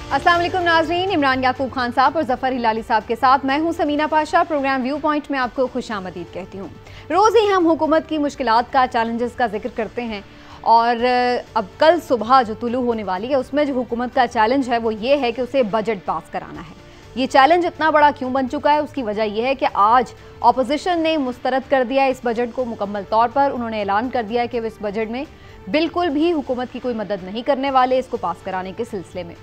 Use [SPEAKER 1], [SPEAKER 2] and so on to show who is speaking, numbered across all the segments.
[SPEAKER 1] अस्सलाम वालेकुम नाज़रीन, इमरान याकूब खान साहब और ज़फ़र हिलाली साहब के साथ मैं हूं Samina Pasha. Program view point में आपको खुशामदीद कहती हूं। रोज़ ही हम हुकूमत की मुश्किलात का, चैलेंजेस का जिक्र करते हैं और अब कल सुबह जो तुलू होने वाली है उसमें जो हुकूमत का चैलेंज है वो ये है कि उसे बजट पास कराना है। ये चैलेंज इतना बड़ा क्यों बन चुका है, उसकी वजह यह है कि आज अपोजिशन ने मुस्तरद कर दिया इस बजट को मुकम्मल तौर पर। उन्होंने ऐलान कर दिया है कि वे इस बजट में बिल्कुल भी हुकूमत की कोई मदद नहीं करने वाले इसको पास कराने के सिलसिले में।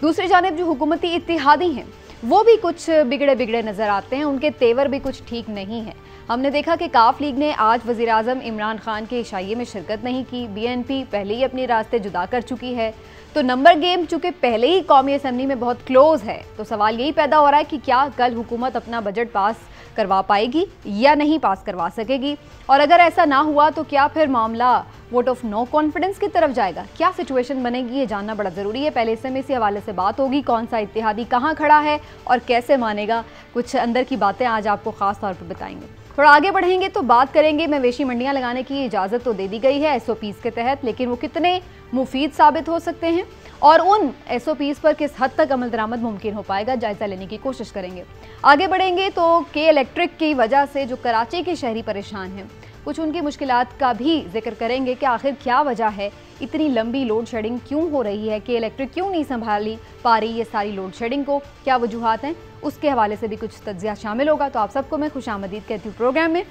[SPEAKER 1] दूसरी जानिब जो हुकूमती इत्तेहादी हैं वो भी कुछ बिगड़े बिगड़े नज़र आते हैं, उनके तेवर भी कुछ ठीक नहीं है। हमने देखा कि काफ लीग ने आज वज़ीर आज़म इमरान खान के इशाइये में शिरकत नहीं की। BNP पहले ही अपने रास्ते जुदा कर चुकी है। तो नंबर गेम चूँकि पहले ही कौमी असम्बली में बहुत क्लोज है, तो सवाल यही पैदा हो रहा है कि क्या कल हुकूमत अपना बजट पास करवा पाएगी या नहीं पास करवा सकेगी, और अगर ऐसा ना हुआ तो क्या फिर मामला वोट ऑफ नो कॉन्फिडेंस की तरफ जाएगा। क्या सिचुएशन बनेगी ये जानना बड़ा ज़रूरी है। पहले इससे में इसी हवाले से बात होगी, कौन सा इत्तेहादी कहाँ खड़ा है और कैसे मानेगा। कुछ अंदर की बातें आज आपको ख़ास तौर पर बताएंगे। थोड़ा आगे बढ़ेंगे तो बात करेंगे, मवेशी मंडियाँ लगाने की इजाज़त तो दे दी गई है SOPs के तहत, लेकिन वो कितने मुफीद साबित हो सकते हैं और उन SOPs पर किस हद तक अमल दरामद मुमकिन हो पाएगा, जायज़ा लेने की कोशिश करेंगे। आगे बढ़ेंगे तो के इलेक्ट्रिक की वजह से जो कराची के शहरी परेशान हैं, कुछ उनकी मुश्किलात का भी जिक्र करेंगे कि आखिर क्या वजह है, इतनी लंबी लोड शेडिंग क्यों हो रही है, कि इलेक्ट्रिक क्यों नहीं संभाली पा रही ये सारी लोड शेडिंग को, क्या वजूहात हैं, उसके हवाले से भी कुछ तज्ज़िया शामिल होगा। तो आप सबको मैं खुशामदीद कहती हूँ प्रोग्राम में।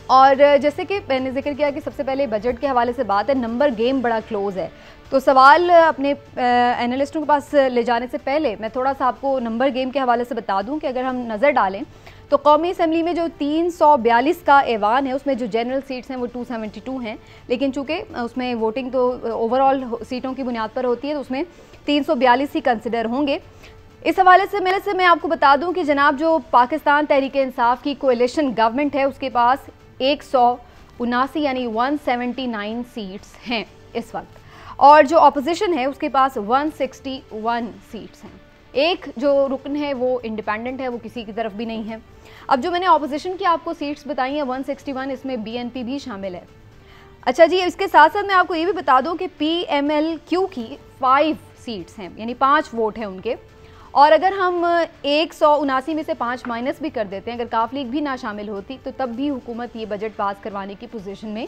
[SPEAKER 1] और जैसे कि मैंने जिक्र किया कि सबसे पहले बजट के हवाले से बात है, नंबर गेम बड़ा क्लोज है। तो सवाल अपने एनालिस्टों के पास ले जाने से पहले मैं थोड़ा सा आपको नंबर गेम के हवाले से बता दूं कि अगर हम नज़र डालें तो कौमी असम्बली में जो 342 का ऐवान है उसमें जो जनरल सीट्स हैं वो 272 हैं, लेकिन चूँकि उसमें वोटिंग तो ओवरऑल सीटों की बुनियाद पर होती है तो उसमें 342 ही कंसिडर होंगे। इस हवाले से मैं आपको बता दूं कि जनाब जो पाकिस्तान तहरीक इंसाफ की कोएलिशन गवर्नमेंट है उसके पास 179 यानी 179 सीट्स हैं इस वक्त, और जो अपोजिशन है उसके पास 161 सीट्स हैं। एक जो रुकन है वो इंडिपेंडेंट है, वो किसी की तरफ भी नहीं है। अब जो मैंने अपोजिशन की आपको सीट्स बताई हैं 161, इसमें BNP भी शामिल है। अच्छा जी, इसके साथ साथ मैं आपको ये भी बता दूं कि PMLQ की 5 सीट्स हैं, यानी 5 वोट हैं उनके। और अगर हम 179 में से 5 माइनस भी कर देते हैं, अगर काफ लीग भी ना शामिल होती तो तब भी हुकूमत ये बजट पास करवाने की पोजीशन में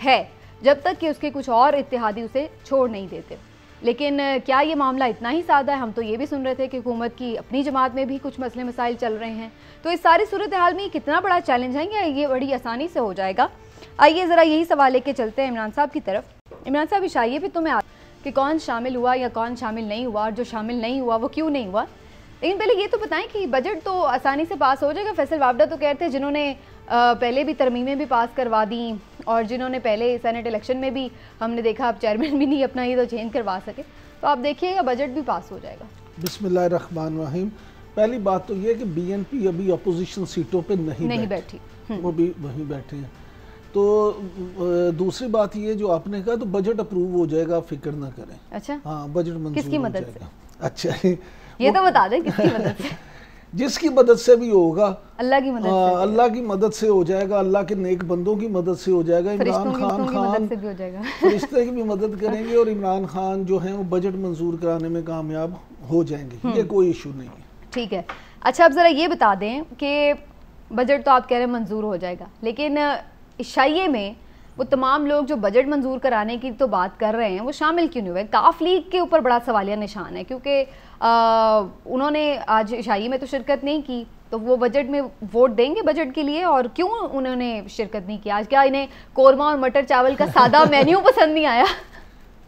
[SPEAKER 1] है, जब तक कि उसके कुछ और इत्तेहादी उसे छोड़ नहीं देते। लेकिन क्या ये मामला इतना ही सादा है? हम तो ये भी सुन रहे थे कि हुकूमत की अपनी जमात में भी कुछ मसले मसाइल चल रहे हैं। तो इस सारी सूरत हाल में कितना बड़ा चैलेंज है या ये बड़ी आसानी से हो जाएगा? आइए ज़रा यही सवाल लेके चलते हैं इमरान साहब की तरफ। इमरान साहब, इशाइये भी तुम्हें कि कौन शामिल हुआ या कौन शामिल नहीं हुआ, और जो शामिल नहीं हुआ वो क्यों नहीं हुआ। लेकिन पहले ये तो बताएं कि बजट तो आसानी से पास हो जाएगा। फैसल वावडा तो कहते हैं जिन्होंने पहले भी तरमीमें भी पास करवा दी और जिन्होंने पहले सेनेट इलेक्शन में भी हमने देखा अब चेयरमैन भी नहीं अपना ये तो चेंज करवा सके, तो आप देखिएगा बजट भी पास हो जाएगा।
[SPEAKER 2] बिस्मिल्लाहिर्रहमानिर्रहीम। पहली बात तो ये कि BNP अभी अपोजिशन सीटों पे नहीं बैठी, वो भी वहीं बैठे हैं। तो दूसरी बात ये जो आपने कहा, तो बजट अप्रूव हो जाएगा, फिक्र ना करें। अच्छा, हाँ, बजट मंजूर
[SPEAKER 1] किसकी
[SPEAKER 2] हो
[SPEAKER 1] मदद
[SPEAKER 2] जाएगा।
[SPEAKER 1] से?
[SPEAKER 2] अच्छा,
[SPEAKER 1] ये तो बता दें किसकी मदद से?
[SPEAKER 2] जिसकी मदद से भी होगा,
[SPEAKER 1] अल्लाह की मदद से।
[SPEAKER 2] अल्लाह की मदद से हो जाएगा, अल्लाह के नेक बंदों की मदद से हो जाएगा। इमरान खान
[SPEAKER 1] से भी हो जाएगा,
[SPEAKER 2] फरिश्ते की भी मदद करेंगे और इमरान खान जो है वो बजट मंजूर कराने में कामयाब हो जाएंगे, ये कोई इशू नहीं है।
[SPEAKER 1] ठीक है। अच्छा, अब ज़रा ये बता दें कि बजट तो आप कह रहे हैं मंजूर हो जाएगा, लेकिन इशाइये में वो तमाम लोग जो बजट मंजूर कराने की तो बात कर रहे हैं वो शामिल क्यों नहीं हुए? काफ लीग के ऊपर बड़ा सवालिया निशान है, क्योंकि उन्होंने आज इशाइये में तो शिरकत नहीं की, तो वो बजट में वोट देंगे बजट के लिए, और क्यों उन्होंने शिरकत नहीं की? आज क्या इन्हें कोरमा और मटर चावल का सादा मेन्यू पसंद नहीं आया?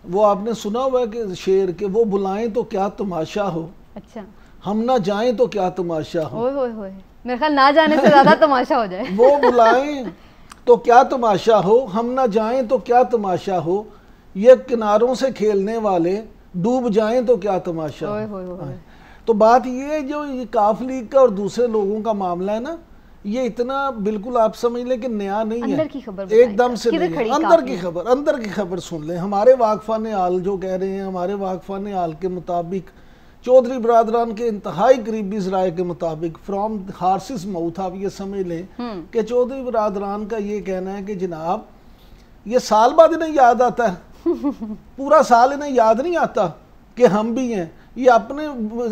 [SPEAKER 2] वो आपने सुना हुआ कि शेर के वो बुलाएं तो क्या तमाशा हो,
[SPEAKER 1] अच्छा,
[SPEAKER 2] हम ना जाएं तो क्या तमाशा हो।
[SPEAKER 1] ओए मेरे ख्याल ना जाने से ज्यादा तमाशा हो जाए।
[SPEAKER 2] वो बुलाएं तो क्या तमाशा हो, हम ना जाएं तो क्या तमाशा हो, ये किनारों से खेलने वाले डूब जाएं तो क्या तमाशा हो। तो बात ये जो ये काफ लीग का और दूसरे लोगों का मामला है ना, ये इतना बिल्कुल आप समझ लें कि नया नहीं है, एकदम से नहीं है। अंदर की खबर सुन लें। हमारे वाकफान आल जो कह रहे हैं, हमारे वाकफान आल के मुताबिक, चौधरी बरादरान के इंतहाई करीबी ज़राए के मुताबिक, फ्रॉम हार्सिस माउथ आप ये समझ लें कि चौधरी बरादरान का ये कहना है कि जनाब ये साल बाद इन्हें याद आता है, पूरा साल इन्हें याद नहीं आता कि हम भी हैं। ये अपने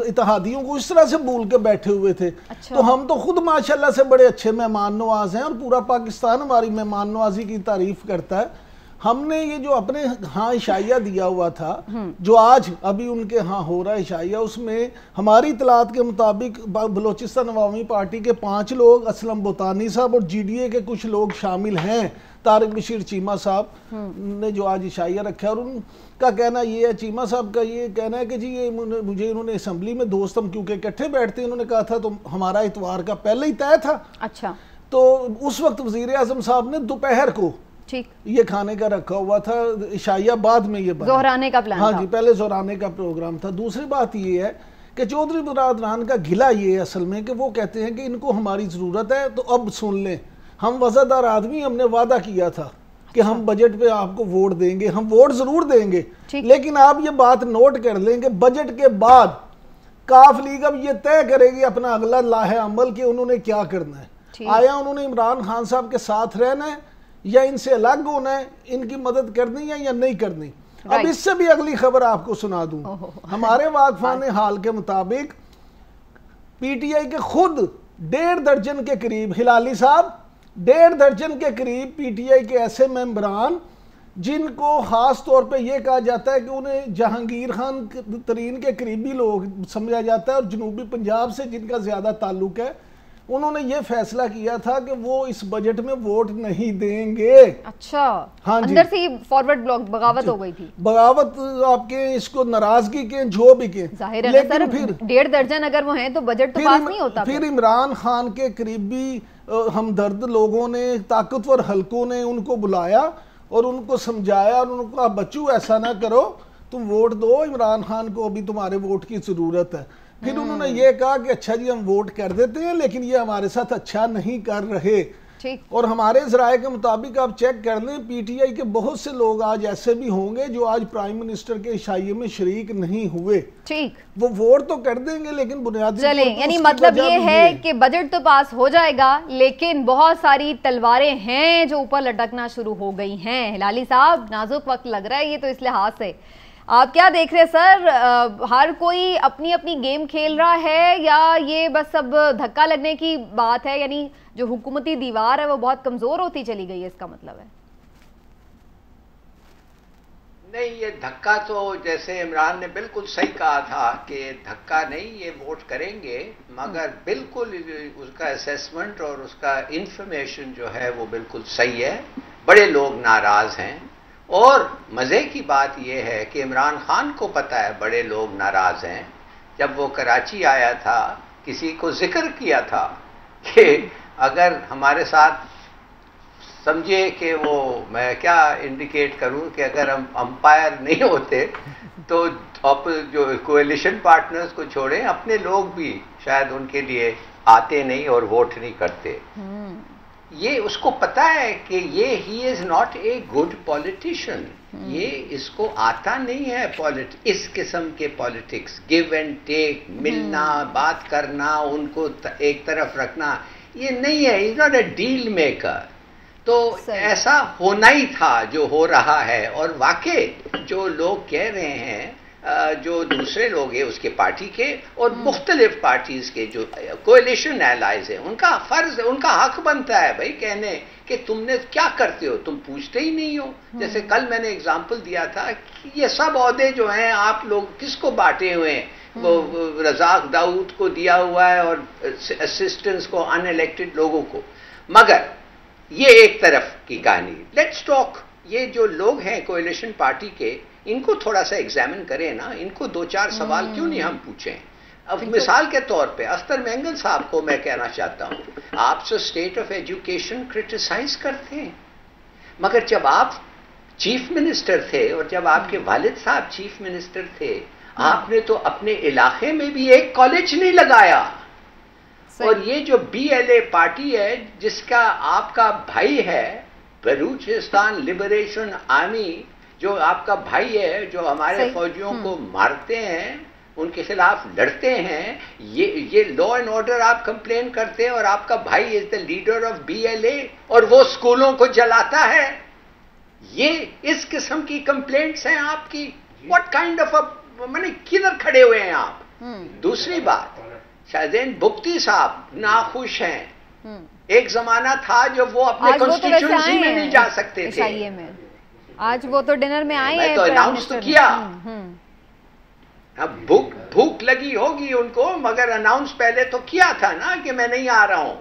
[SPEAKER 2] इत्तेहादियों को इस तरह से भूल के बैठे हुए थे।
[SPEAKER 1] अच्छा।
[SPEAKER 2] तो हम तो खुद माशाल्लाह से बड़े अच्छे मेहमान नवाज हैं और पूरा पाकिस्तान हमारी मेहमान नवाजी की तारीफ करता है। हमने ये जो अपने हाँ इशाइया दिया हुआ था, जो आज अभी उनके हाँ हो रहा है इशाइया, उसमें हमारी इतलात के मुताबिक बलोचिस्तान अवामी पार्टी के 5 लोग, असलम बोतानी साहब और GDA के कुछ लोग शामिल हैं। तारिक बशीर चीमा साहब ने जो आज इशाइया रखा है, और उनका कहना ये है, चीमा साहब का ये कहना है कि जी ये मुझे इन्होंने असम्बली में, दोस्त हम क्योंकि इकट्ठे बैठते हैं, उन्होंने कहा था तो हमारा इतवार का पहले ही तय था।
[SPEAKER 1] अच्छा।
[SPEAKER 2] तो उस वक्त वजीर आजम साहब ने दोपहर को
[SPEAKER 1] ठीक
[SPEAKER 2] ये खाने का रखा हुआ था, इशाइया बाद में ये
[SPEAKER 1] दोहराने का प्लान
[SPEAKER 2] हाँ
[SPEAKER 1] था।
[SPEAKER 2] जी, पहले दोहराने का प्रोग्राम था। दूसरी बात ये है कि चौधरी बरादरान का गिला ये है असल में कि वो कहते हैं कि इनको हमारी ज़रूरत है, तो अब सुन लें, हम वज़ादार आदमी, हमने वादा किया था कि हम बजट पे आपको वोट देंगे, हम वोट ज़रूर देंगे, लेकिन आप ये बात नोट कर लें कि बजट के बाद काफ लीग अब ये तय करेगी अपना अगला लाहे अमल कि उन्होंने क्या करना है। आया उन्होंने इमरान खान साहब के साथ रहना है या इनसे अलग होना है, इनकी मदद करनी है या नहीं करनी। अब इससे भी अगली खबर आपको सुना दूं, हमारे वाकफान हाल के मुताबिक PTI के खुद 1.5 दर्जन के करीब, हिलाली साहब 1.5 दर्जन के करीब PTI के ऐसे मेंबरान जिनको खास तौर पे ये कहा जाता है कि उन्हें जहांगीर खान तरीन के करीबी लोग समझा जाता है और जनूबी पंजाब से जिनका ज्यादा ताल्लुक है, उन्होंने ये फैसला किया था कि वो इस बजट में वोट नहीं देंगे।
[SPEAKER 1] अच्छा।
[SPEAKER 2] हाँ,
[SPEAKER 1] अंदर से फॉरवर्ड ब्लॉक बगावत हो गई थी।
[SPEAKER 2] बगावत आपके इसको नाराजगी के जो भी के,
[SPEAKER 1] जाहिर है लेकिन फिर 1.5 दर्जन अगर वो हैं तो बजट तो पास नहीं होता।
[SPEAKER 2] फिर इमरान खान के करीबी हमदर्द लोगों ने, ताकतवर हलकों ने उनको बुलाया और उनको समझाया और उनको कहा बच्चू ऐसा ना करो, तुम वोट दो, इमरान खान को अभी तुम्हारे वोट की जरूरत है। फिर उन्होंने ये कहा कि अच्छा जी हम वोट कर देते हैं लेकिन ये हमारे साथ अच्छा नहीं कर रहे।
[SPEAKER 1] ठीक।
[SPEAKER 2] और हमारे जराये के मुताबिक आप चेक कर लें, PTI के बहुत से लोग आज ऐसे भी होंगे जो आज प्राइम मिनिस्टर के इशाइये में शरीक नहीं हुए।
[SPEAKER 1] ठीक।
[SPEAKER 2] वो वोट तो कर देंगे लेकिन बुनियादी
[SPEAKER 1] चलें, यानी मतलब ये है कि बजट तो पास हो जाएगा लेकिन बहुत सारी तलवारें हैं जो ऊपर लटकना शुरू हो गई हैं। हिलाली साहब, नाजुक वक्त लग रहा है ये तो इस लिहाज से, आप क्या देख रहे हैं सर? हर कोई अपनी अपनी गेम खेल रहा है या ये बस सब धक्का लगने की बात है, यानी जो हुकूमती दीवार है वो बहुत कमजोर होती चली गई है, इसका मतलब है?
[SPEAKER 3] नहीं, ये धक्का तो जैसे इमरान ने बिल्कुल सही कहा था कि धक्का नहीं, ये वोट करेंगे, मगर बिल्कुल उसका असेसमेंट और उसका इंफॉर्मेशन जो है वो बिल्कुल सही है। बड़े लोग नाराज हैं और मजे की बात यह है कि इमरान खान को पता है बड़े लोग नाराज हैं। जब वो कराची आया था किसी को जिक्र किया था कि अगर हमारे साथ, समझिए कि वो, मैं क्या इंडिकेट करूं कि अगर हम अंपायर नहीं होते तो जो कोएलिशन पार्टनर्स को छोड़ें अपने लोग भी शायद उनके लिए आते नहीं और वोट नहीं करते। ये उसको पता है कि ये he is not a good politician, ये इसको आता नहीं है इस किस्म के पॉलिटिक्स, गिव एंड टेक, मिलना, बात करना, उनको एक तरफ रखना, ये नहीं है। Is not a deal maker. तो ऐसा होना ही था जो हो रहा है। और वाकई जो लोग कह रहे हैं, जो दूसरे लोग हैं उसके पार्टी के और मुख्तलिफ पार्टीज के जो कोएलिशन एलाइज हैं, उनका फर्ज है, उनका हक बनता है भाई कहने कि तुमने क्या करते हो, तुम पूछते ही नहीं हो। जैसे कल मैंने एग्जांपल दिया था कि ये सब ओहदे जो हैं आप लोग किसको बांटे हुए हैं, वो रजाक दाऊद को दिया हुआ है और असिस्टेंट्स को, अनइलेक्टेड लोगों को। मगर ये एक तरफ की कहानी। लेट्स टॉक, ये जो लोग हैं कोएलिशन पार्टी के, इनको थोड़ा सा एग्जामिन करें ना, इनको 2-4 सवाल क्यों नहीं हम पूछें। अब मिसाल के तौर पे अख्तर मेंगल साहब को मैं कहना चाहता हूं, आप तो स्टेट ऑफ एजुकेशन क्रिटिसाइज करते हैं, मगर जब आप चीफ मिनिस्टर थे और जब आपके वालिद साहब चीफ मिनिस्टर थे, आपने तो अपने इलाके में भी एक कॉलेज नहीं लगाया। और ये जो BLA पार्टी है जिसका आपका भाई है, बलूचिस्तान लिबरेशन आर्मी, जो आपका भाई है, जो हमारे फौजियों को मारते हैं, उनके खिलाफ लड़ते हैं, ये लॉ एंड ऑर्डर आप कंप्लेन करते हैं और आपका भाई is the leader of BLA और वो स्कूलों को जलाता है। ये इस किस्म की कंप्लेंट्स हैं आपकी। व्हाट काइंड ऑफ अ मैंने किधर खड़े हुए हैं आप? दूसरी बात, शाहजैन भुगती साहब नाखुश हैं। एक जमाना था जब वो अपने कॉन्स्टिट्यूएंसी में नहीं जा सकते थे।
[SPEAKER 1] आज वो तो डिनर में आए हैं,
[SPEAKER 3] तो अनाउंस तो किया। अब भूख लगी होगी उनको, मगर अनाउंस पहले तो किया था ना कि मैं नहीं आ रहा हूं।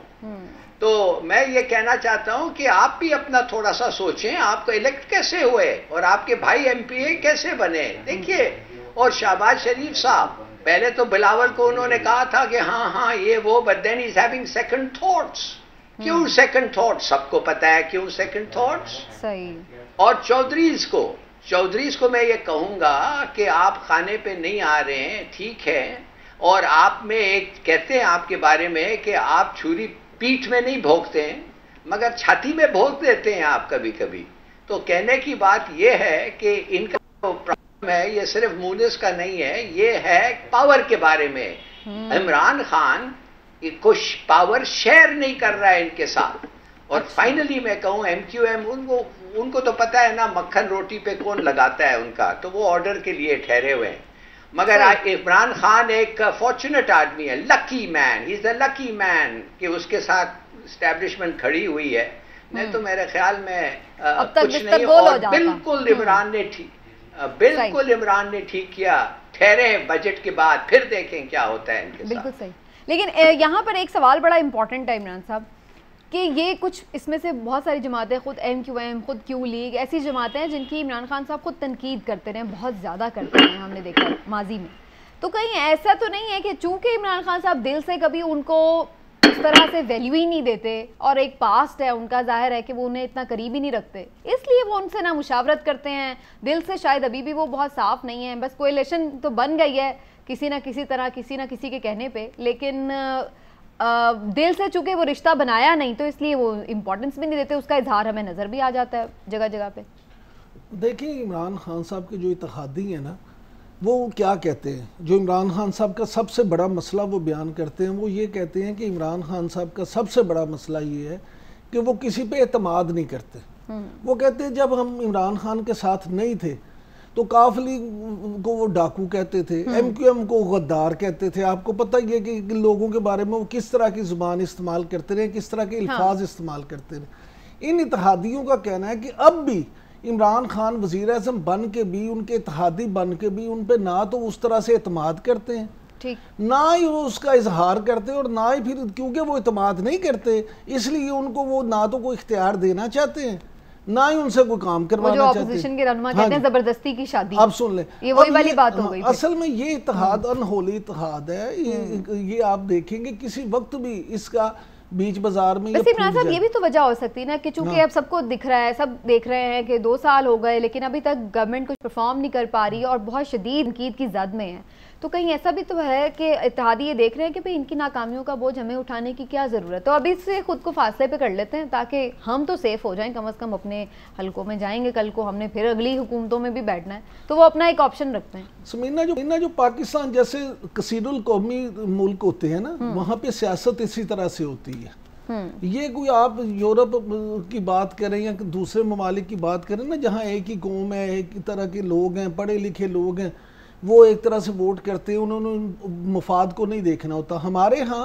[SPEAKER 3] तो मैं ये कहना चाहता हूं कि आप भी अपना थोड़ा सा सोचें, आपको इलेक्ट कैसे हुए और आपके भाई एमपीए कैसे बने। देखिए, और शहबाज शरीफ साहब, पहले तो बिलावल को उन्होंने कहा था कि हाँ ये वो, but then is having second thoughts. क्यों सेकंड थॉट्स? सबको पता है क्यों सेकंड थॉट्स।
[SPEAKER 1] सही।
[SPEAKER 3] और चौधरीज को मैं ये कहूंगा कि आप खाने पे नहीं आ रहे हैं, ठीक है, और आप में एक कहते हैं आपके बारे में कि आप छुरी पीठ में नहीं भोंकते हैं मगर छाती में भोंक देते हैं आप कभी कभी। तो कहने की बात यह है कि इनका जो प्रॉब्लम है ये सिर्फ मूनिस का नहीं है, ये है पावर के बारे में। इमरान खान कुछ पावर शेयर नहीं कर रहा है इनके साथ। और फाइनली मैं कहूं एमक्यूएम, उनको तो पता है ना मक्खन रोटी पे कौन लगाता है उनका, तो वो ऑर्डर के लिए ठहरे हुए हैं। मगर इमरान खान एक फॉर्चुनेट आदमी है, lucky man, he is the lucky man कि उसके साथ एस्टैब्लिशमेंट खड़ी हुई है। नहीं तो मेरे ख्याल में कुछ नहीं। और बिल्कुल इमरान ने ठीक किया। ठहरे बजट के बाद फिर देखें क्या होता है इनके साथ।
[SPEAKER 1] बिल्कुल सही। लेकिन यहाँ पर एक सवाल बड़ा इंपॉर्टेंट है इमरान साहब, कि ये कुछ इसमें से बहुत सारी जमातें, खुद एमक्यूएम, खुद क्यू लीग, ऐसी जमातें हैं जिनकी इमरान खान साहब खुद तनकीद करते रहे, बहुत ज़्यादा करते हैं, हमने देखा माजी में। तो कहीं ऐसा तो नहीं है कि चूंकि इमरान खान साहब दिल से कभी उनको उस तरह से वैल्यू ही नहीं देते और एक पास्ट है उनका, जाहिर है कि वो उन्हें इतना करीब ही नहीं रखते, इसलिए वो उनसे ना मुशावरत करते हैं दिल से। शायद अभी भी वो बहुत साफ नहीं है, बस कोएलिशन तो बन गई है किसी ना किसी तरह, किसी ना किसी के कहने पे, लेकिन दिल से चूंकि वो रिश्ता बनाया नहीं तो इसलिए वो इम्पोर्टेंस भी नहीं देते। उसका इजहार हमें नज़र भी आ जाता है जगह जगह पे।
[SPEAKER 2] देखिए, इमरान खान साहब के जो इत्तेहादी हैं ना, वो क्या कहते हैं, जो इमरान खान साहब का सबसे बड़ा मसला वो बयान करते हैं, वो ये कहते हैं कि इमरान खान साहब का सबसे बड़ा मसला ये है कि वो किसी पे एतमाद नहीं करते। वो कहते हैं जब हम इमरान खान के साथ नहीं थे तो काफली को वो डाकू कहते थे, एमक्यूएम को गद्दार कहते थे। आपको पता ही है कि लोगों के बारे में वो किस तरह की जुबान इस्तेमाल करते रहे, किस तरह के अल्फाज इस्तेमाल करते रहे। इन इत्तेहादियों का कहना है कि अब भी इमरान खान वज़ीर आज़म बन के भी, उनके इत्तेहादी बन के भी उन पे ना तो उस तरह से एतमाद करते हैं, ना ही वो उसका इजहार करते और ना ही फिर, क्योंकि वो एतमाद नहीं करते इसलिए उनको वो ना तो कोई इख्तियार देना चाहते हैं ना ही उनसे कोई काम करवाना चाहते हैं।
[SPEAKER 1] ऑपोजिशन के रहनुमा कहते हैं जबरदस्ती की शादी।
[SPEAKER 2] आप सुन लें,
[SPEAKER 1] ये वही वाली बात हो गई।
[SPEAKER 2] असल में ये इत्तेहाद अनहोली इत्तेहाद है। ये आप देखेंगे किसी वक्त भी इसका बीच बाजार में।
[SPEAKER 1] वैसे इमरान साहब, ये भी तो वजह हो सकती है ना कि चूंकि अब सबको दिख रहा है, सब देख रहे हैं कि 2 साल हो गए लेकिन अभी तक गवर्नमेंट कुछ परफॉर्म नहीं कर पा रही और बहुत शदीद तनकीद की जद में है, तो कहीं ऐसा भी तो है कि इत्तेहादी ये देख रहे हैं कि भाई इनकी नाकामियों का बोझ हमें उठाने की क्या ज़रूरत है, तो अभी से खुद को फासले पे कर लेते हैं ताकि हम तो सेफ हो जाएं, कम से कम अपने हलकों में जाएंगे, कल को हमने फिर अगली हुकूमतों में भी बैठना है, तो वो अपना एक ऑप्शन रखते हैं।
[SPEAKER 2] समीना, जो पाकिस्तान जैसे कसीरुल कौमी मुल्क होते हैं ना, वहाँ पे सियासत इसी तरह से होती है। ये कोई आप यूरोप की बात करें या दूसरे ममालिक की बात करें ना, जहाँ एक ही कौम है, एक ही तरह के लोग हैं, पढ़े लिखे लोग हैं, वो एक तरह से वोट करते हैं, उन्होंने मफाद को नहीं देखना होता। हमारे यहाँ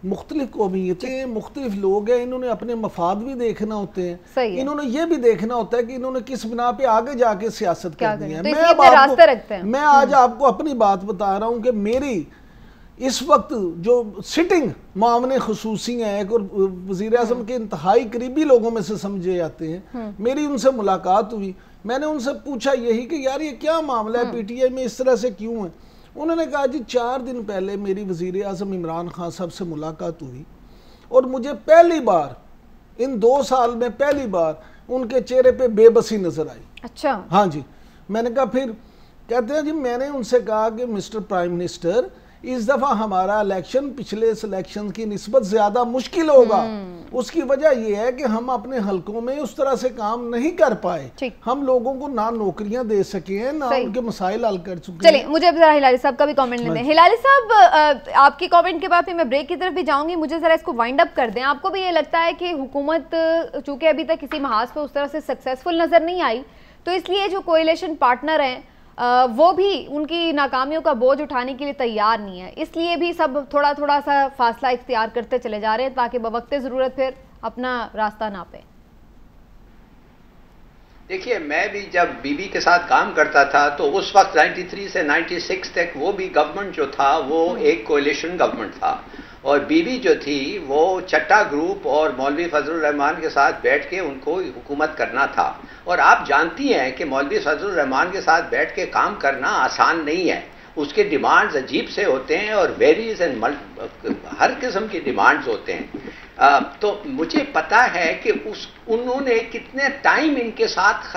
[SPEAKER 2] मुख्तलिफ कौमियतें, मुख्तलिफ लोग हैं, इन्होंने अपने मफाद भी देखना होते हैं, इन्होंने ये भी देखना होता है कि इन्होंने किस बिना पे आगे जाके सियासत करनी है। मैं आज आपको अपनी बात बता रहा हूँ कि मेरी इस वक्त जो सिटिंग मामले खुसूसी हैं एक और वज़ीर आज़म के इंतहाई करीबी लोगों में से समझे जाते हैं, मेरी उनसे मुलाकात हुई, मैंने उनसे पूछा यही कि यार ये क्या मामला है, पीटीआई में इस तरह से क्यों है। उन्होंने कहा जी 4 दिन पहले मेरी वज़ीर आज़म इमरान खान साहब से मुलाकात हुई और मुझे पहली बार इन 2 साल में पहली बार उनके चेहरे पे बेबसी नजर आई।
[SPEAKER 1] अच्छा,
[SPEAKER 2] हाँ जी। मैंने कहा फिर, कहते हैं जी मैंने उनसे कहा कि मिस्टर प्राइम मिनिस्टर, इस दफा हमारा इलेक्शन पिछले सिलेक्शन की निस्बत ज्यादा मुश्किल होगा। उसकी वजह यह है कि हम अपने हलकों में उस तरह से काम नहीं कर पाए, हम लोगों को ना नौकरियां दे सके हैं, ना उनके मसाइल हल कर चुके हैं।
[SPEAKER 1] चलिए, मुझे अब जरा हिलाली साहब का भी कमेंट लेते हैं। हिलाली साहब, आपके कमेंट के बाद फिर मैं ब्रेक की तरफ भी जाऊंगी, मुझे जरा इसको वाइंड अप कर दें। आपको भी ये लगता है कि हुकूमत चूंकि अभी तक किसी महाज पे उस तरह से सक्सेसफुल नजर नहीं आई, तो इसलिए जो कोएलिशन पार्टनर हैं वो भी उनकी नाकामियों का बोझ उठाने के लिए तैयार नहीं है, इसलिए भी सब थोड़ा थोड़ा सा फासला इख्तियार करते चले जा रहे हैं ताकि बवक्ते ज़रूरत फिर अपना रास्ता नापें।
[SPEAKER 3] देखिए, मैं भी जब बीबी के साथ काम करता था तो उस वक्त 93 से 96 तक वो भी गवर्नमेंट जो था वो एक कोalition गवर्नमेंट था, और बीबी जो थी वो चट्टा ग्रुप और मौलवी फजलुर रहमान के साथ बैठ के उनको हुकूमत करना था। और आप जानती हैं कि मौलवी फजलुर रहमान के साथ बैठ के काम करना आसान नहीं है, उसके डिमांड्स अजीब से होते हैं और वेरीज एंड हर किस्म के डिमांड्स होते हैं। तो मुझे पता है कि उन्होंने कितने टाइम इनके साथ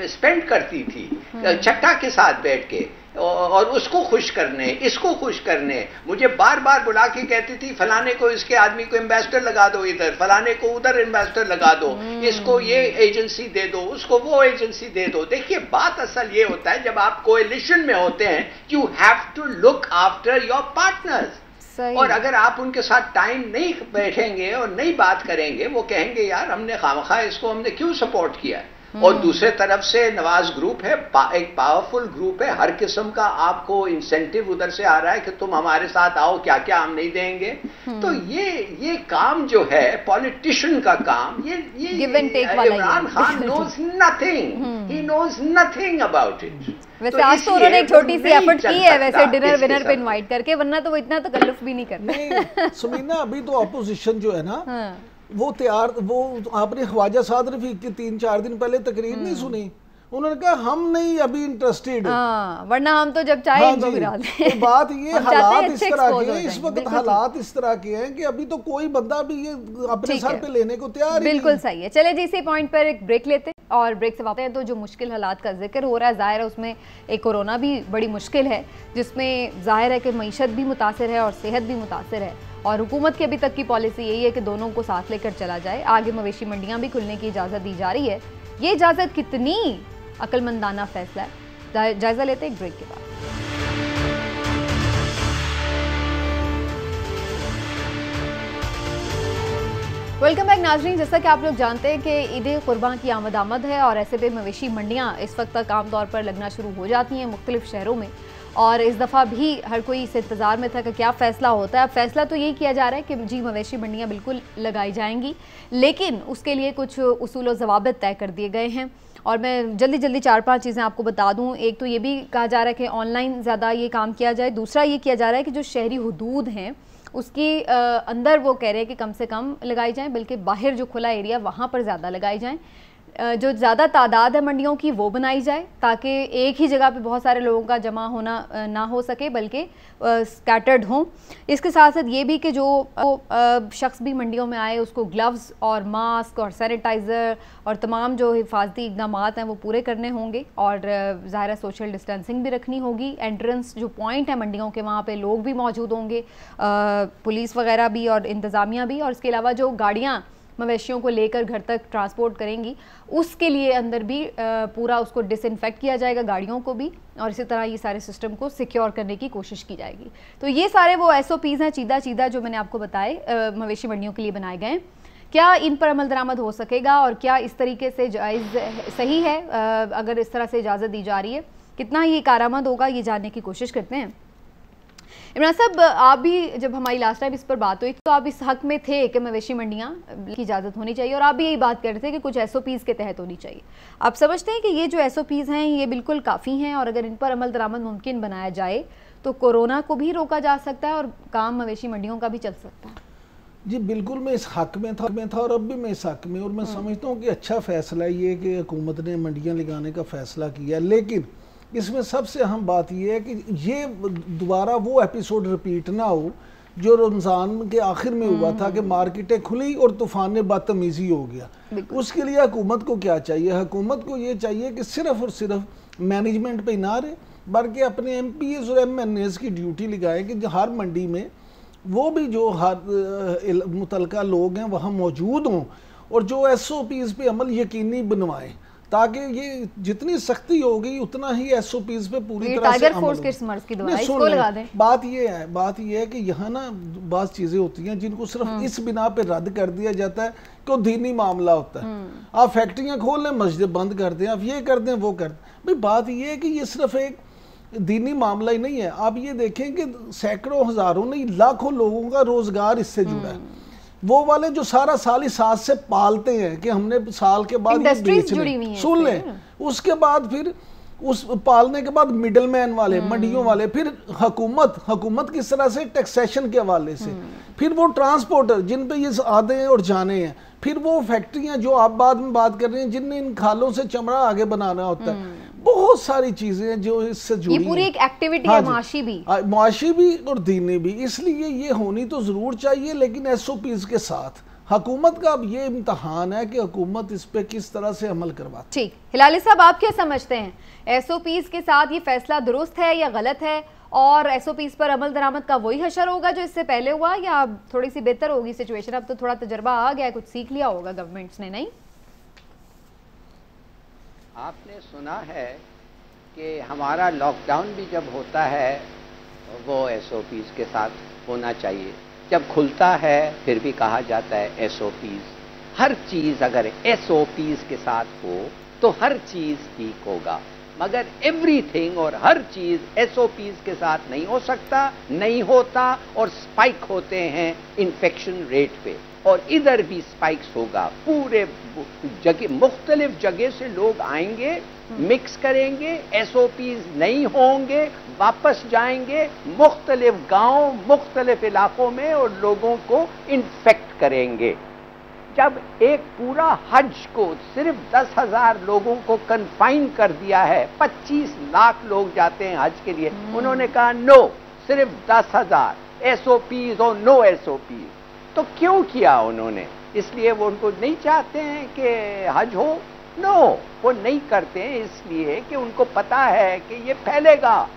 [SPEAKER 3] स्पेंड करती थी चट्टा के साथ बैठ के, और उसको खुश करने, इसको खुश करने। मुझे बार बार बुला के कहती थी फलाने को, इसके आदमी को एम्बेसडर लगा दो इधर, फलाने को उधर एम्बेसडर लगा दो, इसको ये एजेंसी दे दो, उसको वो एजेंसी दे दो। देखिए, बात असल ये होता है जब आप कोएलिशन में होते हैं, you have to look after your partners. और अगर आप उनके साथ टाइम नहीं बैठेंगे और नहीं बात करेंगे, वो कहेंगे यार हमने खामखा इसको हमने क्यों सपोर्ट किया। और दूसरे तरफ से नवाज ग्रुप है, एक पावरफुल ग्रुप है, हर किस्म का आपको इंसेंटिव उधर से आ रहा है कि तुम हमारे साथ आओ, क्या क्या हम नहीं देंगे। तो ये काम जो है पॉलिटिशियन का काम, ये Imran Khan knows nothing, he knows nothing about it.
[SPEAKER 1] वैसे आज तो उन्होंने एक छोटी सी एफर्ट की है वैसे डिनर विनर पे इनवाइट करके, वरना तो वो इतना तकल्लुफ भी नहीं करते।
[SPEAKER 2] सुमीना, अभी तो अपोजिशन जो है ना वो तैयार, वो आपने ख्वाजा साद रफीक की 3-4 दिन पहले तकरीर नहीं सुनी, उन्होंने कहा हम नहीं अभी इंटरेस्टेड,
[SPEAKER 1] वरना हम तो जब चाहे इनको गिरा दें।
[SPEAKER 2] तो बात ये हालात इस तरह के हैं, इस वक्त हालात इस तरह के हैं कि अभी तो कोई बंदा भी ये अपने सर पे लेने को तैयार ही
[SPEAKER 1] बिल्कुल सही है। चले जी, इसी पॉइंट पर एक ब्रेक लेते हैं और ब्रेक से वापस हैं। तो जो मुश्किल हालात का जिक्र हो रहा है, जाहिर है उसमें एक कोरोना भी बड़ी मुश्किल है, जिसमें जाहिर है कि मईशत भी मुतासिर है और सेहत भी मुतासिर है, और हुकूमत की अभी तक की पॉलिसी यही है कि दोनों को साथ लेकर चला जाए। आगे मवेशी मंडियां भी खुलने की इजाज़त दी जा रही है। ये इजाज़त कितनी अक्लमंदाना फैसला है, जायज़ा लेते हैं एक ब्रेक के बाद। वेलकम बैक नाजरीन। जैसा कि आप लोग जानते हैं कि ईद कुर्बान की आमद है और ऐसे पे मवेशी मंडियाँ इस वक्त तक आमतौर पर लगना शुरू हो जाती हैं मुख्तलिफ शहरों में, और इस दफ़ा भी हर कोई इस इंतज़ार में था कि क्या फ़ैसला होता है। अब फैसला तो यही किया जा रहा है कि जी मवेशी मंडियाँ बिल्कुल लगाई जाएंगी, लेकिन उसके लिए कुछ उसूल व ज़वाबित तय कर दिए गए हैं। और मैं जल्दी 4-5 चीज़ें आपको बता दूं। एक तो ये भी कहा जा रहा है कि ऑनलाइन ज़्यादा ये काम किया जाए। दूसरा ये किया जा रहा है कि जो शहरी हुदूद हैं उसकी अंदर वो कह रहे हैं कि कम से कम लगाई जाएं, बल्कि बाहर जो खुला एरिया वहाँ पर ज़्यादा लगाई जाएं। जो ज़्यादा तादाद है मंडियों की वो बनाई जाए ताकि एक ही जगह पे बहुत सारे लोगों का जमा होना ना हो सके, बल्कि स्कैटर्ड हों। इसके साथ साथ ये भी कि जो शख्स भी मंडियों में आए उसको ग्लव्स और मास्क और सैनिटाइज़र और तमाम जो हिफाजती इक़दाम हैं वो पूरे करने होंगे, और ज़ाहिर सोशल डिस्टेंसिंग भी रखनी होगी। एंट्रेंस जो पॉइंट है मंडियों के वहाँ पे लोग भी मौजूद होंगे, पुलिस वगैरह भी और इंतज़ामिया भी, और इसके अलावा जो गाड़ियाँ मवेशियों को लेकर घर तक ट्रांसपोर्ट करेंगी उसके लिए अंदर भी पूरा उसको डिसइंफेक्ट किया जाएगा गाड़ियों को भी, और इसी तरह ये सारे सिस्टम को सिक्योर करने की कोशिश की जाएगी। तो ये सारे वो SOPs हैं चीदा जो मैंने आपको बताए मवेशी मंडियों के लिए बनाए गए। क्या इन पर अमल दरामद हो सकेगा और क्या इस तरीके से जायज़ सही है? अगर इस तरह से इजाज़त दी जा रही है, कितना ये कारामद होगा, ये जानने की कोशिश करते हैं। इमरान साहब, आप भी जब हमारी लास्ट टाइम इस पर बात हुई तो आप इस हक में थे कि मवेशी मंडियाँ की इजाज़त होनी चाहिए, और आप भी यही बात कर रहे थे कि कुछ SOPs के तहत होनी चाहिए। आप समझते हैं कि ये जो SOPs हैं ये बिल्कुल काफ़ी हैं, और अगर इन पर अमल दरामद मुमकिन बनाया जाए तो कोरोना को भी रोका जा सकता है और काम मवेशी मंडियों का भी चल सकता है?
[SPEAKER 2] जी बिल्कुल, मैं इस हक में था और अब भी मैं इस हक में, और मैं समझता हूँ कि अच्छा फ़ैसला ये कि हुकूमत ने मंडियाँ लगाने का फ़ैसला किया। लेकिन इसमें सबसे अहम बात यह है कि ये दोबारा वो एपिसोड रिपीट ना हो जो रमज़ान के आखिर में हुआ था कि मार्केटें खुली और तूफ़ान बदतमीज़ी हो गया। उसके लिए हुकूमत को क्या चाहिए? हुकूमत को ये चाहिए कि सिर्फ़ और सिर्फ मैनेजमेंट पे ना रहे, बल्कि अपने MPs और MNAs की ड्यूटी लगाए कि हर मंडी में वो भी जो हर मुतलका लोग हैं वहाँ मौजूद हों, और जो SOPs पे अमल यकीनी बनवाएं, ताकि ये जितनी सख्ती होगी उतना ही SOPs पे पूरी तरह से अमल हो। बात ये है कि यहाँ ना बात चीज़ें होती हैं जिनको सिर्फ इस बिना पे रद्द कर दिया जाता है कि वो दीनी मामला होता है। आप फैक्ट्रियाँ खोल लें, मस्जिद बंद कर दें, आप ये कर दें वो कर दें। भाई बात ये है कि ये सिर्फ एक दीनी मामला ही नहीं है। आप ये देखें कि सैकड़ों हजारों नहीं लाखों लोगों का रोजगार इससे जुड़ा है। वो वाले जो सारा साल ही साथ से पालते हैं कि हमने साल के बाद ये बेचने, सुन लें, उसके बाद फिर उस पालने के बाद मिडल मैन वाले, मंडियों वाले, फिर हुकूमत किस तरह से टैक्सेशन के हवाले से, फिर वो ट्रांसपोर्टर जिन पे ये आते हैं और जाने हैं, फिर वो फैक्ट्रियां जो आप बाद में बात कर रहे हैं जिनने इन खालों से चमड़ा आगे बनाना होता है। बहुत सारी चीजें जो इससे जुड़ी,
[SPEAKER 1] ये पूरी एक एक्टिविटी है,
[SPEAKER 2] मुआशी भी और दीनी भी। इसलिए ये होनी तो जरूर चाहिए, लेकिन SOPs के साथ। हुकूमत का अब ये इम्तहान है कि हुकूमत इस पे किस तरह से अमल करवाती।
[SPEAKER 1] ठीक, हिलाली साहब आप क्या समझते हैं, SOPs के साथ ये फैसला दुरुस्त है या गलत है, और SOPs पर अमल दरामद का वही हशर होगा जो इससे पहले हुआ, या थोड़ी सी बेहतर होगी सिचुएशन? अब तो थोड़ा तजर्बा आ गया है, कुछ सीख लिया होगा गवर्नमेंट्स ने, नहीं?
[SPEAKER 3] आपने सुना है कि हमारा लॉकडाउन भी जब होता है वो SOPs के साथ होना चाहिए। जब खुलता है फिर भी कहा जाता है SOPs। हर चीज अगर SOPs के साथ हो तो हर चीज ठीक होगा, मगर एवरीथिंग और हर चीज SOPs के साथ नहीं हो सकता, नहीं होता, और स्पाइक होते हैं इन्फेक्शन रेट पे। और इधर भी स्पाइक्स होगा, पूरे जगह मुख्तलिफ जगह से लोग आएंगे, मिक्स करेंगे, SOPs नहीं होंगे, वापस जाएंगे मुख्तलिफ गांव, मुख्तलिफ इलाकों में, और लोगों को इन्फेक्ट करेंगे। जब एक पूरा हज को सिर्फ 10,000 लोगों को कन्फाइन कर दिया है, 25 लाख लोग जाते हैं हज के लिए, उन्होंने कहा नो, सिर्फ 10,000 SOPs और नो SOPs। तो क्यों किया उन्होंने? इसलिए वो उनको नहीं चाहते हैं कि हज हो? नो, वो नहीं करते हैं इसलिए कि उनको पता है कि ये फैलेगा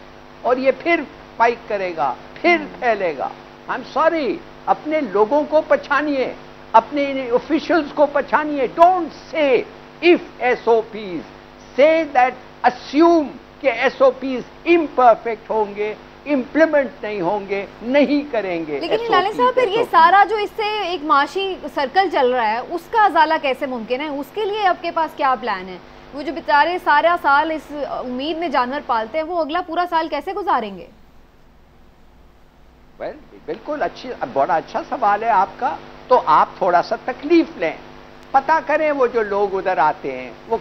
[SPEAKER 3] और ये फिर स्पाइक करेगा, फिर फैलेगा। आई एम सॉरी, अपने लोगों को पहचानिए, अपने ऑफिशियल्स को पहचानिए। Don't say if SOPs, say that assume कि SOPs इम्परफेक्ट होंगे, इम्प्लीमेंट नहीं होंगे, नहीं करेंगे।
[SPEAKER 1] लेकिन हिलाली साहब, फिर ये सारा जो इससे एक माशी सर्कल चल रहा है उसका अजाला कैसे मुमकिन है? उसके लिए आपके पास क्या प्लान है? वो जो बेचारे सारा साल इस उम्मीद में जानवर पालते हैं, वो अगला पूरा साल कैसे गुजारेंगे?
[SPEAKER 3] बिल्कुल बड़ा अच्छा सवाल है आपका। तो आप थोड़ा सा तकलीफ लें, पता करें वो जो लोग उधर आते हैं वो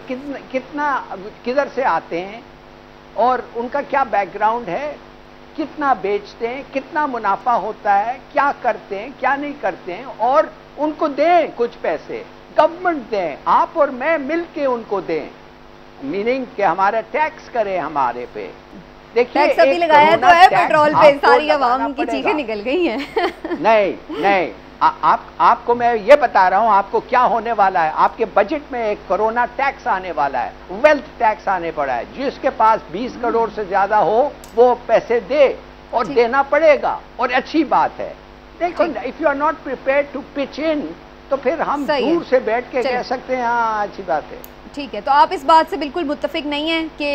[SPEAKER 3] किधर से आते हैं और उनका क्या बैकग्राउंड है, कितना बेचते हैं, कितना मुनाफा होता है, क्या करते हैं, क्या नहीं करते हैं, और उनको दें कुछ पैसे, गवर्नमेंट दें, आप और मैं मिलके उनको दें, मीनिंग कि हमारा टैक्स करें हमारे पे। देखिए,
[SPEAKER 1] टैक्स अभी लगाया तो है पेट्रोल पे, सारी आवाम की चीखें निकल गई हैं।
[SPEAKER 3] नहीं, आपको मैं ये बता रहा हूं आपको क्या होने वाला है। आपके बजट में एक कोरोना टैक्स आने वाला है, वेल्थ टैक्स आने पड़ा है। जिसके पास 20 करोड़ से ज्यादा हो वो पैसे दे, और देना पड़ेगा, और अच्छी बात है। देखो, if you are not prepared to pitch in, तो फिर हम दूर से बैठ के कह सकते हैं हाँ अच्छी बात है।
[SPEAKER 1] ठीक है, तो आप इस बात से बिल्कुल मुत्तफिक नहीं है कि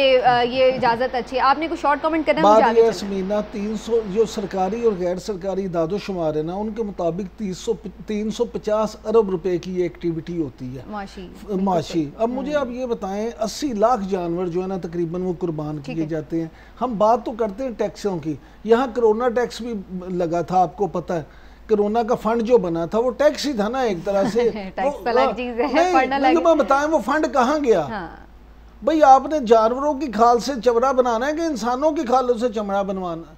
[SPEAKER 1] ये इजाज़त अच्छी है? आपने कुछ शॉर्ट कमेंट करना है?
[SPEAKER 2] बात ये समीना, 300 जो सरकारी और गैर सरकारी दादोशुमार है ना, उनके मुताबिक 350 अरब रुपए की ये एक्टिविटी होती है माशी। अब मुझे आप ये बताएं, 80 लाख जानवर जो है ना तकरीबन वो कुर्बान किए जाते हैं। हम बात तो करते हैं टैक्सों की, यहाँ कोरोना टैक्स भी लगा था, आपको पता है। कोरोना का फंड जो बना था वो टैक्स ही था ना एक तरह से। मैं बताएं वो फंड कहाँ गया? भाई आपने जानवरों की खाल से चमड़ा बनाना है कि इंसानों की खालों से चमड़ा बनवाना?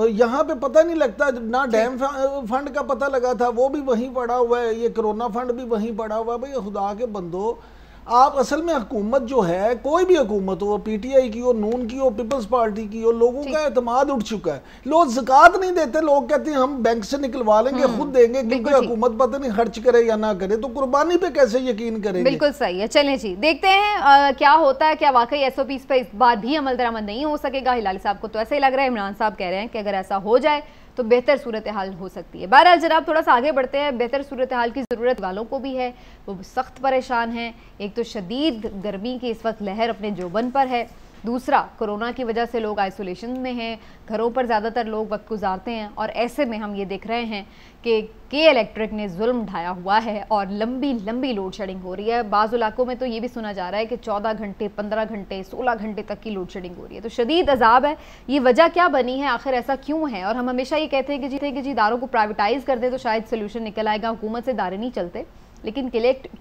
[SPEAKER 2] यहाँ पे पता नहीं लगता ना। डैम फंड का पता लगा था, वो भी वहीं पड़ा हुआ है, ये कोरोना फंड भी वहीं पड़ा हुआ है। भाई खुदा के बंदो, आप असल में हुकूमत जो है, कोई भी हुकूमत हो, PTI की हो, नून की हो, पीपल्स पार्टी की हो, लोगों का एतमाद उठ चुका है। लोग ज़कात नहीं देते, लोग कहते हैं हम बैंक से निकलवा लेंगे, खुद देंगे, क्योंकि हुकूमत पता नहीं खर्च करे या ना करे, तो कुर्बानी पे कैसे यकीन करेंगे?
[SPEAKER 1] बिल्कुल सही है। चलें जी, देखते हैं क्या होता है। क्या वाकई SOPs पे इस बार भी अमल दरामद नहीं हो सकेगा? हिलाली साहब को तो ऐसा ही लग रहा है, इमरान साहब कह रहे हैं कि अगर ऐसा हो जाए तो बेहतर सूरत हाल हो सकती है। बहरहाल जनाब, थोड़ा सा आगे बढ़ते हैं। बेहतर सूरत हाल की ज़रूरत वालों को भी है, वो सख्त परेशान हैं। एक तो शदीद गर्मी की इस वक्त लहर अपने जोबन पर है, दूसरा, कोरोना की वजह से लोग आइसोलेशन में हैं, घरों पर ज़्यादातर लोग वक्त गुजारते हैं और ऐसे में हम ये देख रहे हैं कि के इलेक्ट्रिक ने जुल्म ढाया हुआ है और लंबी लंबी लोड शेडिंग हो रही है। बाज़ इलाकों में तो ये भी सुना जा रहा है कि 14 घंटे, 15 घंटे, 16 घंटे तक की लोड शेडिंग हो रही है। तो शदीद अजाब है। ये वजह क्या बनी है, आखिर ऐसा क्यों है? और हम हमेशा ये कहते हैं कि जी इदारों को प्राइवेटाइज कर दे तो शायद सोल्यूशन निकल आएगा, हुकूमत से इदारे नहीं चलते। लेकिन के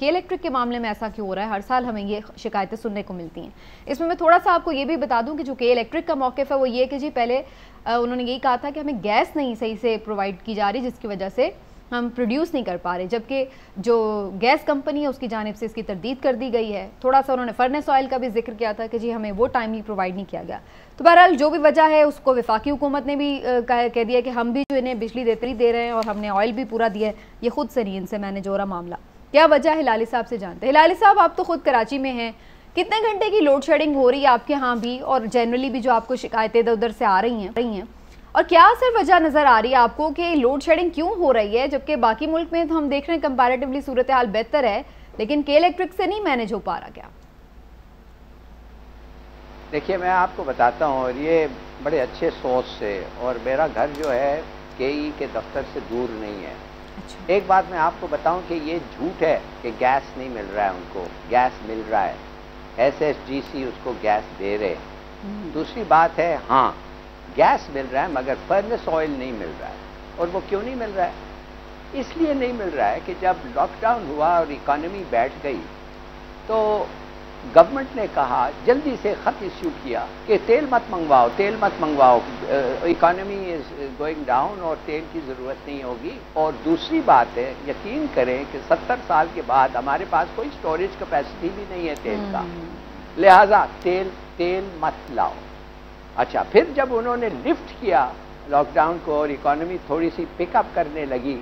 [SPEAKER 1] इलेक्ट्रिक के मामले में ऐसा क्यों हो रहा है? हर साल हमें ये शिकायतें सुनने को मिलती हैं। इसमें मैं थोड़ा सा आपको ये भी बता दूं कि जो के इलेक्ट्रिक का मौक़िफ़ है वो ये कि जी पहले उन्होंने यही कहा था कि हमें गैस नहीं सही से प्रोवाइड की जा रही, जिसकी वजह से हम प्रोड्यूस नहीं कर पा रहे, जबकि जो गैस कंपनी है उसकी जानिब से इसकी तरदीद कर दी गई है। थोड़ा सा उन्होंने फर्नेस ऑयल का भी जिक्र किया था कि जी हमें वो टाइम ही प्रोवाइड नहीं किया गया। तो बहरहाल जो भी वजह है उसको वफाकी हुकूमत ने भी कह दिया कि हम भी जो इन्हें बिजली दे रहे हैं और हमने ऑयल भी पूरा दिया है, ये खुद से नहीं इनसे मैंने जोड़ा मामला। क्या वजह है हिलाली साहब से जानते हैं। हिलाली साहब, आप तो खुद कराची में हैं, कितने घंटे की लोड शेडिंग हो रही है आपके यहाँ भी, और जनरली भी जो आपको शिकायतें इधर उधर से आ रही हैं, और क्या सर वजह नज़र आ रही है आपको कि लोड शेडिंग क्यों हो रही है, जबकि बाकी मुल्क में तो हम देख रहे हैं कंपैरेटिवली सूरत हाल बेहतर है, लेकिन के इलेक्ट्रिक से नहीं मैनेज हो पा रहा क्या?
[SPEAKER 3] देखिए, मैं आपको बताता हूँ, और ये बड़े अच्छे सोच से, और मेरा घर जो है केई के दफ्तर से दूर नहीं है। अच्छा। एक बात मैं आपको बताऊं कि ये झूठ है कि गैस नहीं मिल रहा है, उनको गैस मिल रहा है, SSGC उसको गैस दे रहे। दूसरी बात है, हाँ गैस मिल रहा है मगर फर्नेस ऑयल नहीं मिल रहा है। और वो क्यों नहीं मिल रहा है? इसलिए नहीं मिल रहा है कि जब लॉकडाउन हुआ और इकॉनमी बैठ गई तो गवर्नमेंट ने कहा, जल्दी से ख़त इश्यू किया कि तेल मत मंगवाओ, तेल मत मंगवाओ, इकॉनमी इज गोइंग डाउन और तेल की ज़रूरत नहीं होगी। और दूसरी बात है, यकीन करें कि 70 साल के बाद हमारे पास कोई स्टोरेज कैपेसिटी भी नहीं है तेल का, लिहाजा तेल मत लाओ। अच्छा, फिर जब उन्होंने लिफ्ट किया लॉकडाउन को और इकॉनमी थोड़ी सी पिकअप करने लगी,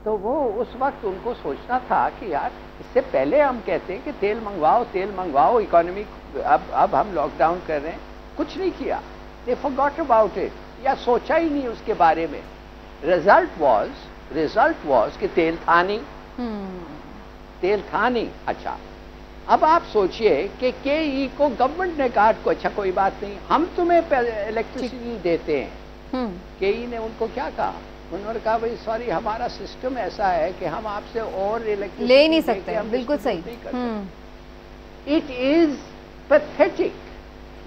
[SPEAKER 3] तो वो उस वक्त उनको सोचना था कि यार इससे पहले हम कहते हैं कि तेल मंगवाओ, इकॉनमी अब हम लॉकडाउन कर रहे हैं, कुछ नहीं किया, दे फॉरगॉट अबाउट इट, या सोचा ही नहीं उसके बारे में। रिजल्ट वाज कि तेल था नहीं। अच्छा, अब आप सोचिए कि केई को गवर्नमेंट ने कहा को अच्छा कोई बात नहीं, हम तुम्हें इलेक्ट्रिसिटी देते हैं। केई ने उनको क्या कहा? उन्होंने कहा भाई सॉरी, हमारा सिस्टम ऐसा है कि हम आपसे और इलेक्ट्रिसिटी
[SPEAKER 1] ले नहीं सकते। हम बिल्कुल सही।
[SPEAKER 3] It is pathetic.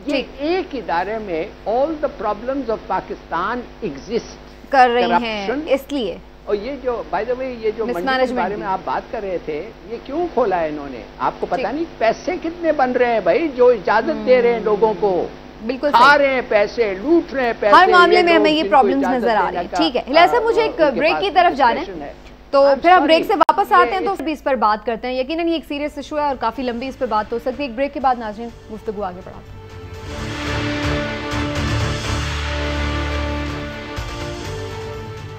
[SPEAKER 3] ये एक इदारे में all the problems of Pakistan exist
[SPEAKER 1] कर रही हैं, इसलिए।
[SPEAKER 3] और ये जो बाय द वे ये जो मंडी के बारे में आप बात कर रहे थे, ये क्यों खोला है इन्होंने? आपको पता नहीं पैसे कितने बन रहे हैं भाई, जो इजाजत दे रहे हैं लोगों को,
[SPEAKER 1] बिल्कुल
[SPEAKER 3] खा रहे हैं पैसे, लूट रहे हैं पैसे।
[SPEAKER 1] हर मामले में हमें ये प्रॉब्लम्स नजर आ रही है। ठीक है हिलाल साहब, मुझे एक ब्रेक की तरफ जाना है, तो फिर हम ब्रेक से वापस आते हैं तो फिर इस पर बात करते हैं। यकीनन ये एक सीरियस इशू है और काफी लंबी इस पर बात हो सकती है। एक ब्रेक के बाद नाज़रीन गुफ्तगू आगे बढ़ाते हैं।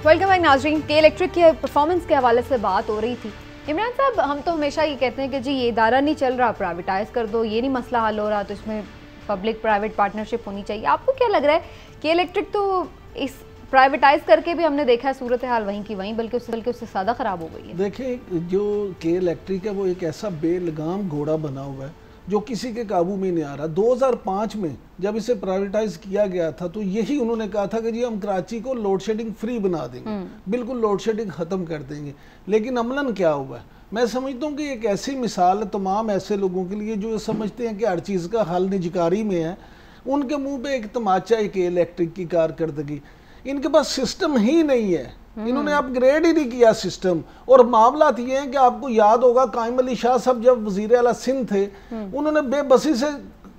[SPEAKER 1] वेलकम बैक नाज़रीन। के इलेक्ट्रिक के परफॉर्मेंस के हवाले से बात हो रही थी। इमरान साहब, हम तो हमेशा ये कहते हैं कि जी ये इदारा नहीं चल रहा, प्राइवेटाइज कर दो, ये नहीं मसला हल हो रहा, तो इसमें पब्लिक प्राइवेट पार्टनरशिप होनी चाहिए। आपको क्या लग रहा है कि इलेक्ट्रिक तो इस प्राइवेटाइज करके भी हमने देखा है सूरत हाल वहीं की वहीं, बल्कि उससे ज़्यादा ख़राब हो गई है।
[SPEAKER 2] देखिए, जो के इलेक्ट्रिक है वो एक ऐसा बेलगाम घोड़ा बना हुआ है जो किसी के काबू में नहीं आ रहा। 2005 में जब इसे प्राइवेटाइज किया गया था तो यही उन्होंने कहा था कि जी हम कराची को लोड शेडिंग फ्री बना देंगे, बिल्कुल लोड शेडिंग ख़त्म कर देंगे। लेकिन अमलन क्या हुआ है? मैं समझता हूँ कि एक ऐसी मिसाल है तमाम ऐसे लोगों के लिए जो समझते हैं कि हर चीज़ का हल निजकारी में है, उनके मुंह पे एक तमाचा है कि इलेक्ट्रिक की कारकर्दगी। इनके पास सिस्टम ही नहीं है, इन्होंने अपग्रेड ही नहीं किया सिस्टम। और मामला ये है कि आपको याद होगा कायम अली शाह साहब जब वजीर आला सिंध थे, उन्होंने बेबसी से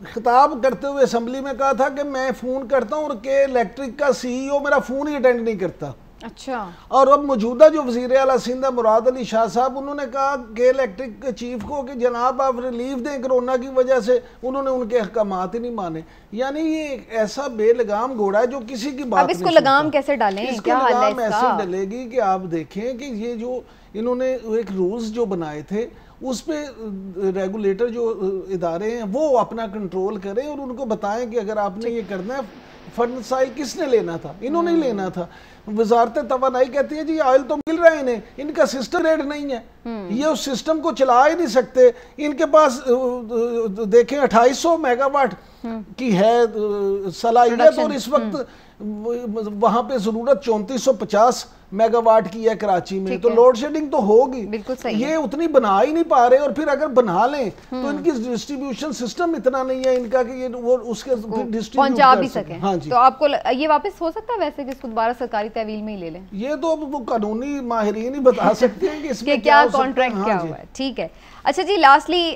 [SPEAKER 2] खिताब करते हुए असम्बली में कहा था कि मैं फ़ोन करता हूँ और के इलेक्ट्रिक का CEO मेरा फ़ोन ही अटेंड नहीं करता।
[SPEAKER 1] अच्छा। और
[SPEAKER 2] अब मौजूदा जो वज़ीर आला सिंध है मुराद अली शाह साहब, उन्होंने कहा के इलेक्ट्रिक के चीफ को कि जनाब आप रिलीफ दें कोरोना की वजह से, उन्होंने उनके अहकामात ही नहीं माने। यानी ये एक ऐसा बेलगाम घोड़ा है जो किसी की बात नहीं सुनता।
[SPEAKER 1] इसको लगाम कैसे डालें?
[SPEAKER 2] इसको लगाम ऐसे डलेगी कि आप देखें कि ये जो इन्होंने एक रूल्स जो बनाए थे उस पर रेगुलेटर जो इदारे हैं वो अपना कंट्रोल करें और उनको बताएं कि अगर आपने ये करना है फर्नेसाइल किसने लेना था? इन्होंने ही लेना था। वजारत तवानाई कहती है जी ऑयल तो मिल रहा है इन्हें, इनका सिस्टम रेट नहीं है, ये उस सिस्टम को चला ही नहीं सकते। इनके पास देखें 2800 मेगावाट की है सलाहियत और इस वक्त वहां पे जरूरत 3450 मेगावाट की है कराची में, तो लोड शेडिंग तो होगी।
[SPEAKER 1] बिल्कुल सही
[SPEAKER 2] ये उतनी बना ही नहीं पा रहे, और फिर अगर बना लें तो इनकी डिस्ट्रीब्यूशन सिस्टम इतना नहीं है इनका कि ये वो उसके
[SPEAKER 1] पहुंचा भी सके।
[SPEAKER 2] हाँ जी,
[SPEAKER 1] तो आपको ये वापस हो सकता है वैसे कि इसको दोबारा सरकारी तहवील में ही ले लें?
[SPEAKER 2] ये तो अब वो कानूनी माहिरीन ही बता सकते हैं कि इसमें
[SPEAKER 1] क्या कॉन्ट्रैक्ट क्या हुआ है। ठीक है, अच्छा जी, लास्टली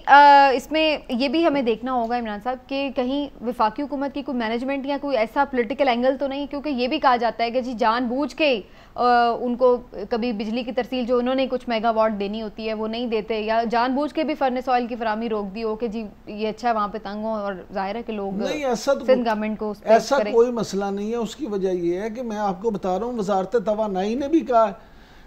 [SPEAKER 1] इसमें ये भी हमें देखना होगा इमरान साहब कि कहीं वफाकी हुकूमत की कोई मैनेजमेंट या कोई ऐसा पॉलिटिकल एंगल तो नहीं, क्योंकि ये भी कहा जाता है कि जी जानबूझ के उनको कभी बिजली की तरसील जो उन्होंने कुछ मेगावाट देनी होती है वो नहीं देते, या जानबूझ के भी फर्नेस ऑयल की फराहमी रोक दी हो कि जी ये अच्छा है वहाँ पे तंग हो, और जाहिर है कि लोग
[SPEAKER 2] नहीं, ऐसा तो
[SPEAKER 1] सिंध गवर्नमेंट को
[SPEAKER 2] ऐसा कोई मसला नहीं है। उसकी वजह ये है कि मैं आपको बता रहा हूँ, वजारत तवानाई ने भी कहा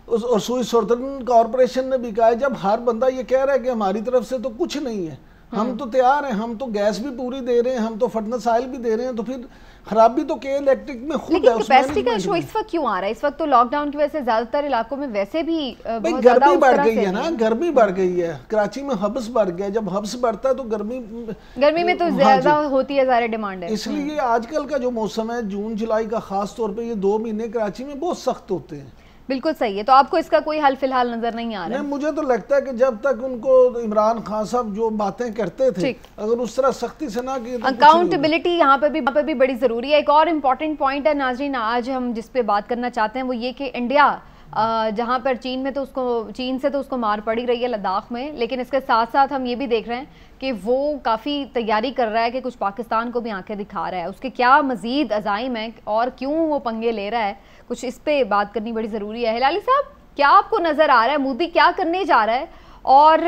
[SPEAKER 2] और सुई सदर्न कॉरपोरेशन ने भी कहा है, जब हर बंदा ये कह रहा है कि हमारी तरफ से तो कुछ नहीं है, हम तो तैयार हैं, हम तो गैस भी पूरी दे रहे हैं, हम तो फर्नेस ऑयल भी दे रहे हैं, तो फिर खराबी तो के इलेक्ट्रिक में खुद है।
[SPEAKER 1] कैपेसिटी का इशू इस वक्त क्यों आ रहा है? इस वक्त तो लॉकडाउन की वजह से ज्यादातर इलाकों में वैसे भी
[SPEAKER 2] गर्मी बढ़ गई है ना, गर्मी बढ़ गई है, कराची में हब्स बढ़ गया, जब हब्स बढ़ता है तो गर्मी
[SPEAKER 1] में तो ज्यादा होती है, ज़्यादा डिमांड है।
[SPEAKER 2] इसलिए आजकल का जो मौसम है जून जुलाई का, खास तौर पे ये 2 महीने कराची में बहुत सख्त होते हैं।
[SPEAKER 1] बिल्कुल सही है, तो आपको इसका कोई हल फिलहाल नजर नहीं आ रहा है?
[SPEAKER 2] मुझे तो लगता है कि जब तक उनको इमरान खान साहब जो बातें करते थे अगर उस तरह सख्ती से ना की,
[SPEAKER 1] अकाउंटेबिलिटी यहाँ पे भी बड़ी जरूरी है। एक और इम्पॉर्टेंट पॉइंट है नाज़रीन आज हम जिस पे बात करना चाहते हैं वो ये कि इंडिया जहाँ पर चीन से तो उसको मार पड़ी रही है लद्दाख में, लेकिन इसके साथ साथ हम ये भी देख रहे हैं कि वो काफ़ी तैयारी कर रहा है कि कुछ पाकिस्तान को भी आंखें दिखा रहा है। उसके क्या मज़ीद अज़ाइम है और क्यों वो पंगे ले रहा है, कुछ इस पे बात करनी बड़ी ज़रूरी है। हिलाली साहब, क्या आपको नज़र आ रहा है मोदी क्या करने जा रहा है? और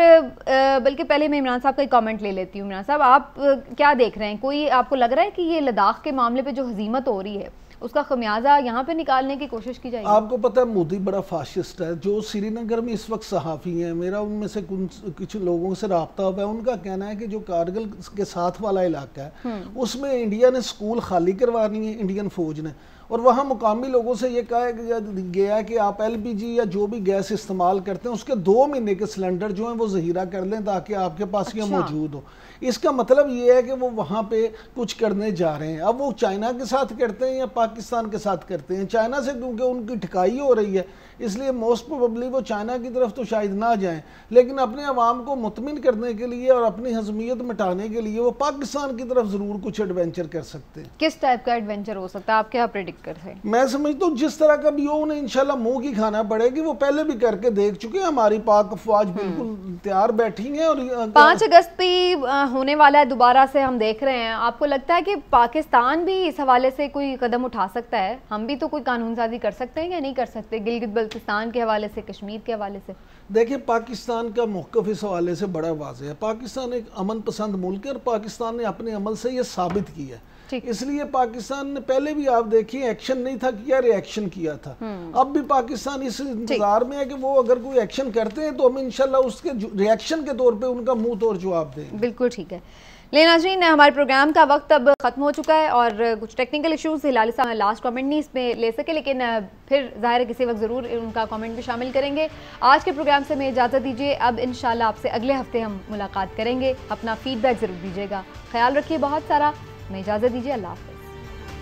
[SPEAKER 1] बल्कि पहले मैं इमरान साहब का एक कमेंट ले लेती हूँ। इमरान साहब, आप क्या देख रहे हैं? कोई आपको लग रहा है कि ये लद्दाख के मामले पे जो हजीमत हो रही है उसका खमियाजा यहाँ पे निकालने की कोशिश की जाएगी? आपको
[SPEAKER 2] पता है मोदी बड़ा फाशिस्ट है। जो श्रीनगर में इस वक्त सहाफ़ी हैं, मेरा उनमें से कुछ लोगों से रब्ता हुआ है, उनका कहना है कि जो कारगिल के साथ वाला इलाका है उसमें इंडिया ने स्कूल खाली करवानी है, इंडियन फौज ने, और वहाँ मुकामी लोगों से ये कहा गया है कि आप LPG या जो भी गैस इस्तेमाल करते हैं उसके 2 महीने के सिलेंडर जो हैं वो ज़हीरा कर लें ताकि आपके पास ये मौजूद हो। इसका मतलब ये है कि वो वहाँ पे कुछ करने जा रहे हैं। अब वो चाइना के साथ करते हैं या पाकिस्तान के साथ करते हैं, चाइना से क्योंकि उनकी ठिकाई हो रही है इसलिए मोस्ट प्रोबेबली वो चाइना की तरफ तो शायद ना जाएं, लेकिन अपने अवाम को मुतमिन करने के लिए और अपनी हजमियत मिटाने के लिए वो पाकिस्तान की तरफ ज़रूर कुछ एडवेंचर कर सकते हैं।
[SPEAKER 1] किस टाइप का एडवेंचर हो सकता है, आप क्या प्रेडिक्ट करते हैं?
[SPEAKER 2] मैं समझता हूँ जिस तरह का भी हो उन्हें इंशाल्लाह मुंह की खाना पड़ेगी, वो पहले भी करके देख चुके हैं। हमारी पाक अफवाज बिल्कुल तैयार बैठी है। और
[SPEAKER 1] 5 अगस्त पे होने वाला है, दोबारा से हम देख रहे हैं। आपको लगता है कि पाकिस्तान भी इस हवाले से कोई कदम उठा सकता है? हम भी तो कोई कानून साजी कर सकते हैं या नहीं कर सकते, गिलगित बल्तिस्तान के हवाले से, कश्मीर के हवाले से?
[SPEAKER 2] देखिए, पाकिस्तान का मौक़िफ़ इस हवाले से बड़ा वाज़ेह है। पाकिस्तान एक अमन पसंद मुल्क है और पाकिस्तान ने अपने अमल से ये साबित किया है। इसलिए पाकिस्तान ने पहले भी आप देखिए एक्शन नहीं था किया, रिएक्शन किया था। अब भी पाकिस्तान इस इंतजार में है कि वो अगर कोई एक्शन करते हैं तो हम इंशाल्लाह उसके रिएक्शन के तौर पे उनका मुंह तोड़ जवाब देंगे।
[SPEAKER 1] बिल्कुल ठीक है। नाज़रीन, हमारे प्रोग्राम का वक्त अब ख़त्म हो चुका है और कुछ टेक्निकल इश्यूज़, हिलाली साहब लास्ट कमेंट नहीं इसमें ले सके, लेकिन फिर ज़ाहिर है किसी वक्त ज़रूर उनका कमेंट भी शामिल करेंगे। आज के प्रोग्राम से मैं इजाज़त दीजिए। अब इंशाल्लाह आपसे अगले हफ्ते हम मुलाकात करेंगे। अपना फीडबैक ज़रूर दीजिएगा। ख्याल रखिए बहुत सारा। मैं इजाज़त दीजिए। अल्लाह हाफ़िज़।